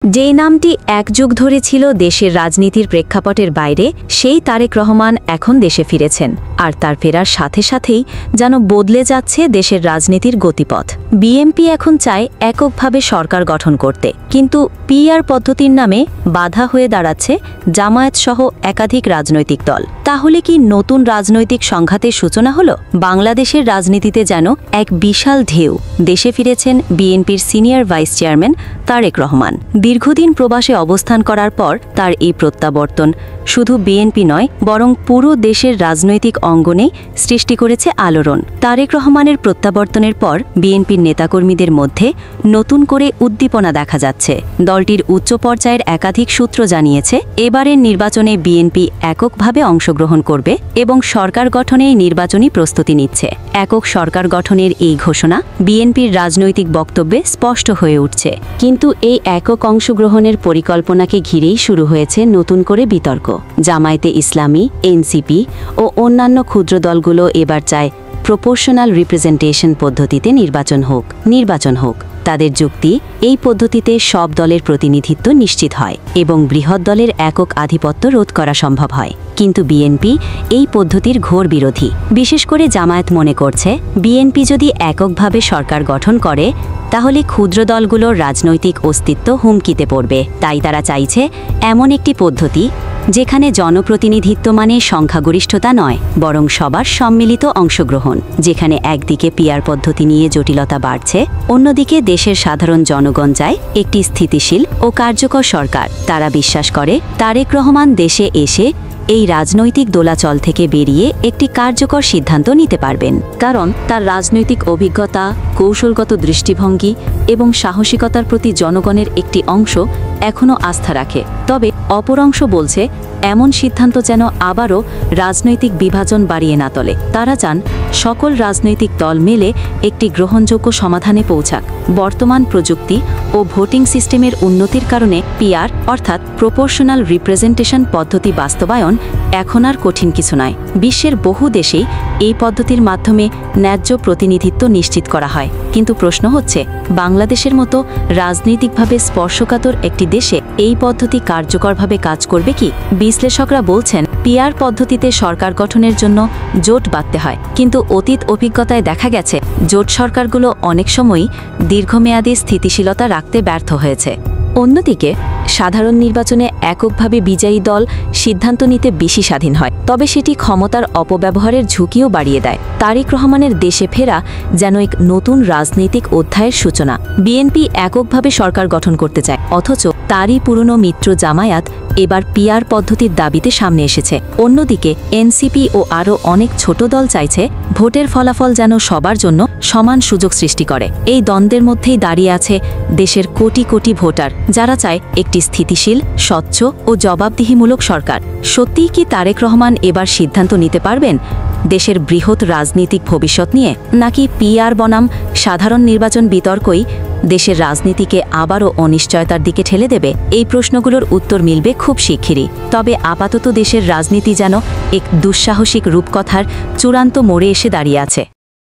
যেই নামটি এক যুগ ধরে ছিল দেশের রাজনীতির প্রেক্ষাপটের বাইরে, সেই তারেক রহমান এখন দেশে ফিরেছেন। আর তার ফেরার সাথে সাথেই যেন বদলে যাচ্ছে দেশের রাজনীতির গতিপথ। বিএনপি এখন চায় এককভাবে সরকার গঠন করতে, কিন্তু পিআর পদ্ধতির নামে বাধা হয়ে দাঁড়াচ্ছে জামায়াতসহ একাধিক রাজনৈতিক দল। তাহলে কি নতুন রাজনৈতিক সংঘাতের সূচনা হলো? বাংলাদেশের রাজনীতিতে যেন এক বিশাল ঢেউ। দেশে ফিরেছেন বিএনপির senior vice chairman Tarek Rahman. দীর্ঘদিন প্রবাসে অবস্থান করার পর তার এই প্রত্যাবর্তন শুধু বিএনপি নয়, বরং পুরো দেশের রাজনৈতিক অঙ্গনেই সৃষ্টি করেছে আলোড়ন। তারেক রহমানের প্রত্যাবর্তনের পর বিএনপির নেতাকর্মীদের মধ্যে নতুন করে উদ্দীপনা দেখা যাচ্ছে। দলটির উচ্চ পর্যায়ের একাধিক সূত্র জানিয়েছে, এবারের নির্বাচনে বিএনপি এককভাবে অংশগ্রহণ করবে এবং সরকার গঠনেই নির্বাচনী প্রস্তুতি নিচ্ছে। একক সরকার গঠনের এই ঘোষণা বিএনপির রাজনৈতিক বক্তব্যে স্পষ্ট হয়ে উঠছে। কিন্তু এই একক অংশগ্রহণের পরিকল্পনাকে ঘিরেই শুরু হয়েছে নতুন করে বিতর্ক। জামায়াতে ইসলামী, এনসিপি ও অন্যান্য ক্ষুদ্র দলগুলো এবার চায় প্রপোর্শনাল রিপ্রেজেন্টেশন পদ্ধতিতে নির্বাচন হোক। তাদের যুক্তি, এই পদ্ধতিতে সব দলের প্রতিনিধিত্ব নিশ্চিত হয় এবং বৃহৎ দলের একক আধিপত্য রোধ করা সম্ভব হয়। কিন্তু বিএনপি এই পদ্ধতির ঘোর বিরোধী। বিশেষ করে জামায়াত মনে করছে, বিএনপি যদি এককভাবে সরকার গঠন করে তাহলে ক্ষুদ্র দলগুলোর রাজনৈতিক অস্তিত্ব হুমকিতে পড়বে। তাই তারা চাইছে এমন একটি পদ্ধতি যেখানে জনপ্রতিনিধিত্ব মানে সংখ্যাগরিষ্ঠতা নয়, বরং সবার সম্মিলিত অংশগ্রহণ। যেখানে একদিকে পিআর পদ্ধতি নিয়ে জটিলতা বাড়ছে, অন্যদিকে দেশের সাধারণ জনগণ চায় একটি স্থিতিশীল ও কার্যকর সরকার। তারা বিশ্বাস করে তারেক রহমান দেশে এসে এই রাজনৈতিক দোলাচল থেকে বেরিয়ে একটি কার্যকর সিদ্ধান্ত নিতে পারবেন, কারণ তার রাজনৈতিক অভিজ্ঞতা, কৌশলগত দৃষ্টিভঙ্গি এবং সাহসিকতার প্রতি জনগণের একটি অংশ এখনও আস্থা রাখে। তবে অপর অংশ বলছে, এমন সিদ্ধান্ত যেন আবারও রাজনৈতিক বিভাজন বাড়িয়ে না তোলে। তারা চান সকল রাজনৈতিক দল মিলে একটি গ্রহণযোগ্য সমাধানে পৌঁছাক। বর্তমান প্রযুক্তি ও ভোটিং সিস্টেমের উন্নতির কারণে পিআর অর্থাৎ প্রপোর্শনাল রিপ্রেজেন্টেশন পদ্ধতি বাস্তবায়ন এখন আর কঠিন কিছু নয়। বিশ্বের বহু দেশেই এই পদ্ধতির মাধ্যমে ন্যায্য প্রতিনিধিত্ব নিশ্চিত করা হয়। কিন্তু প্রশ্ন হচ্ছে, বাংলাদেশের মতো রাজনৈতিকভাবে স্পর্শকাতর একটি দেশে এই পদ্ধতি কার্যকরভাবে কাজ করবে কি? বিশ্লেষকরা বলছেন, পিআর পদ্ধতিতে সরকার গঠনের জন্য জোট বাঁধতে হয়, কিন্তু অতীত অভিজ্ঞতায় দেখা গেছে জোট সরকারগুলো অনেক সময়ই দীর্ঘমেয়াদী স্থিতিশীলতা রাখতে ব্যর্থ হয়েছে। অন্যদিকে সাধারণ নির্বাচনে এককভাবে বিজয়ী দল সিদ্ধান্ত নিতে বেশি স্বাধীন হয়, তবে সেটি ক্ষমতার অপব্যবহারের ঝুঁকিও বাড়িয়ে দেয়। তারেক রহমানের দেশে ফেরা যেন এক নতুন রাজনৈতিক অধ্যায়ের সূচনা। বিএনপি এককভাবে সরকার গঠন করতে চায়, অথচ তারই পুরনো মিত্র জামায়াত এবার পিআর পদ্ধতির দাবিতে সামনে এসেছে। অন্যদিকে এনসিপি ও আরও অনেক ছোট দল চাইছে ভোটের ফলাফল যেন সবার জন্য সমান সুযোগ সৃষ্টি করে। এই দ্বন্দ্বের মধ্যেই দাঁড়িয়ে আছে দেশের কোটি কোটি ভোটার, যারা চায় একটি স্থিতিশীল, স্বচ্ছ ও জবাবদিহিমূলক সরকার। সত্যিই কি তারেক রহমান এবার সিদ্ধান্ত নিতে পারবেন দেশের বৃহৎ রাজনৈতিক ভবিষ্যৎ নিয়ে, নাকি পিআর বনাম সাধারণ নির্বাচন বিতর্কই দেশের রাজনীতিকে আবারও অনিশ্চয়তার দিকে ঠেলে দেবে? এই প্রশ্নগুলোর উত্তর মিলবে খুব শিগগিরই। তবে আপাতত দেশের রাজনীতি যেন এক দুঃসাহসিক রূপকথার চূড়ান্ত মোড়ে এসে দাঁড়িয়ে আছে।